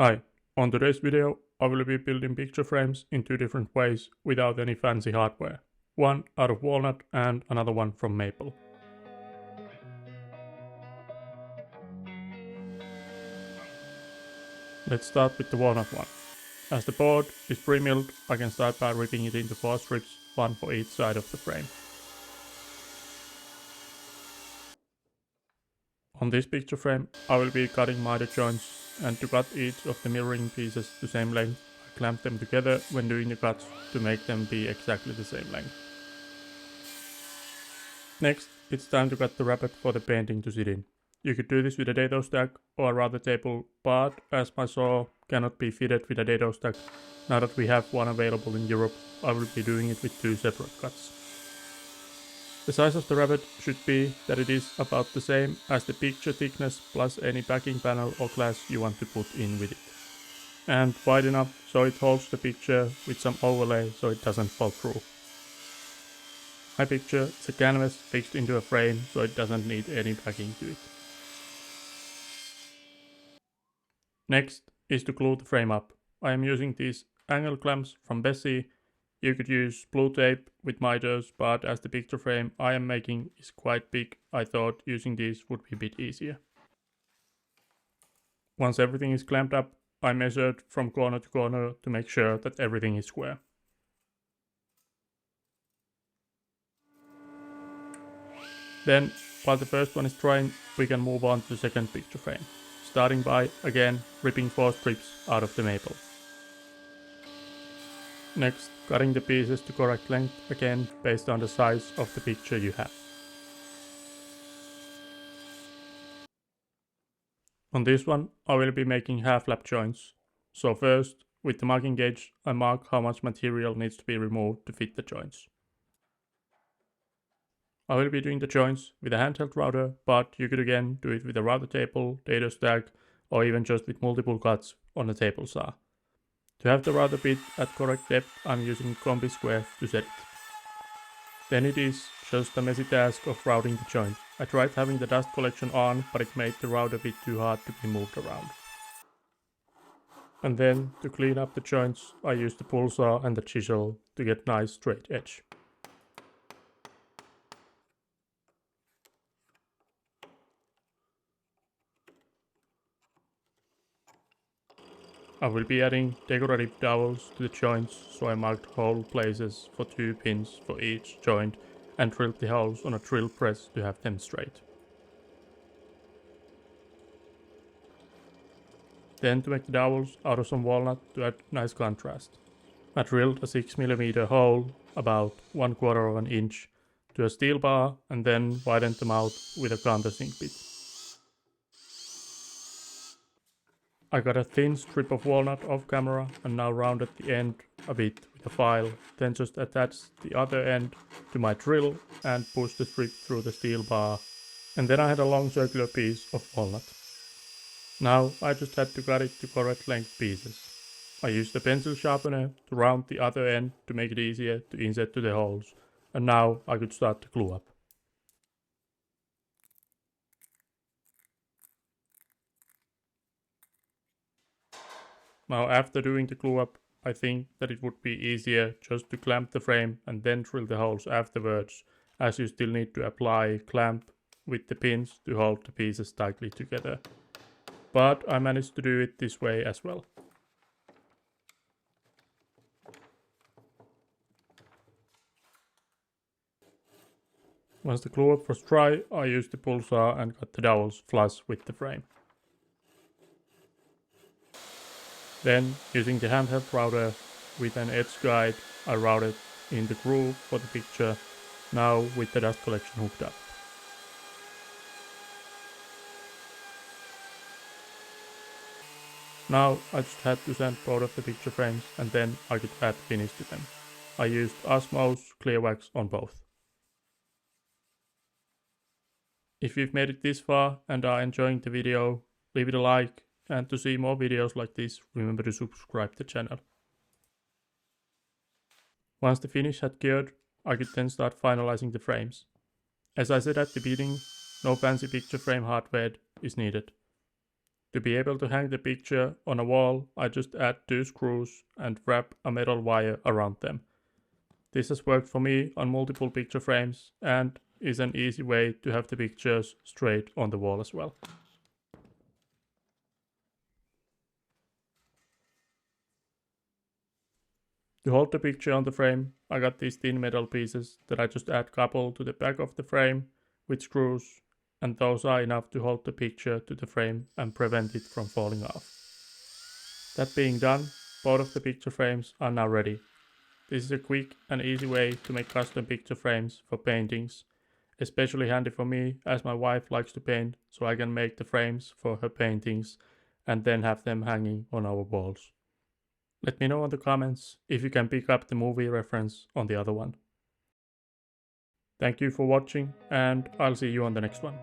Hi, on today's video I will be building picture frames in two different ways without any fancy hardware. One out of walnut and another one from maple. Let's start with the walnut one. As the board is pre-milled, I can start by ripping it into 4 strips, one for each side of the frame. On this picture frame I will be cutting miter joints, and to cut each of the mirroring pieces the same length, I clamp them together when doing the cuts to make them be exactly the same length. Next, it's time to cut the rabbet for the painting to sit in. You could do this with a dado stack or a router table, but as my saw cannot be fitted with a dado stack, now that we have one available in Europe, I will be doing it with two separate cuts. The size of the rabbet should be that it is about the same as the picture thickness plus any backing panel or glass you want to put in with it. And wide enough so it holds the picture with some overlay so it doesn't fall through. My picture is a canvas fixed into a frame so it doesn't need any backing to it. Next is to glue the frame up. I am using these angle clamps from Bessie. You could use blue tape with miters, but as the picture frame I am making is quite big, I thought using these would be a bit easier. Once everything is clamped up, I measured from corner to corner to make sure that everything is square. Then, while the first one is drying, we can move on to the second picture frame, starting by, again, ripping 4 strips out of the maple. Next, cutting the pieces to correct length, again based on the size of the picture you have. On this one, I will be making half lap joints. So first, with the marking gauge, I mark how much material needs to be removed to fit the joints. I will be doing the joints with a handheld router, but you could again do it with a router table, dado stack, or even just with multiple cuts on a table saw. To have the router bit at correct depth, I'm using combi square to set it. Then it is just a messy task of routing the joint. I tried having the dust collection on, but it made the router bit too hard to be moved around. And then, to clean up the joints, I use the pull saw and the chisel to get nice straight edge. I will be adding decorative dowels to the joints, so I marked hole places for 2 pins for each joint and drilled the holes on a drill press to have them straight. Then to make the dowels out of some walnut to add nice contrast. I drilled a 6mm hole about 1/4 of an inch to a steel bar and then widened them out with a countersink bit. I got a thin strip of walnut off camera and now rounded the end a bit with a file, then just attached the other end to my drill and pushed the strip through the steel bar, and then I had a long circular piece of walnut. Now I just had to cut it to correct length pieces. I used a pencil sharpener to round the other end to make it easier to insert to the holes, and now I could start to glue up. Now after doing the glue up, I think that it would be easier just to clamp the frame and then drill the holes afterwards, as you still need to apply clamp with the pins to hold the pieces tightly together. But I managed to do it this way as well. Once the glue up was dry, I used the pull saw and cut the dowels flush with the frame. Then, using the handheld router with an edge guide, I routed in the groove for the picture, now with the dust collection hooked up. Now I just had to sand both of the picture frames and then I could add finish to them. I used Osmose clear wax on both. If you've made it this far and are enjoying the video, leave it a like, and to see more videos like this, remember to subscribe to the channel. Once the finish had cured, I could then start finalizing the frames. As I said at the beginning, no fancy picture frame hardware is needed. To be able to hang the picture on a wall, I just add 2 screws and wrap a metal wire around them. This has worked for me on multiple picture frames and is an easy way to have the pictures straight on the wall as well. To hold the picture on the frame, I got these thin metal pieces that I just add couple to the back of the frame with screws, and those are enough to hold the picture to the frame and prevent it from falling off. That being done, both of the picture frames are now ready. This is a quick and easy way to make custom picture frames for paintings, especially handy for me as my wife likes to paint, so I can make the frames for her paintings and then have them hanging on our walls. Let me know in the comments if you can pick up the movie reference on the other one. Thank you for watching, and I'll see you on the next one.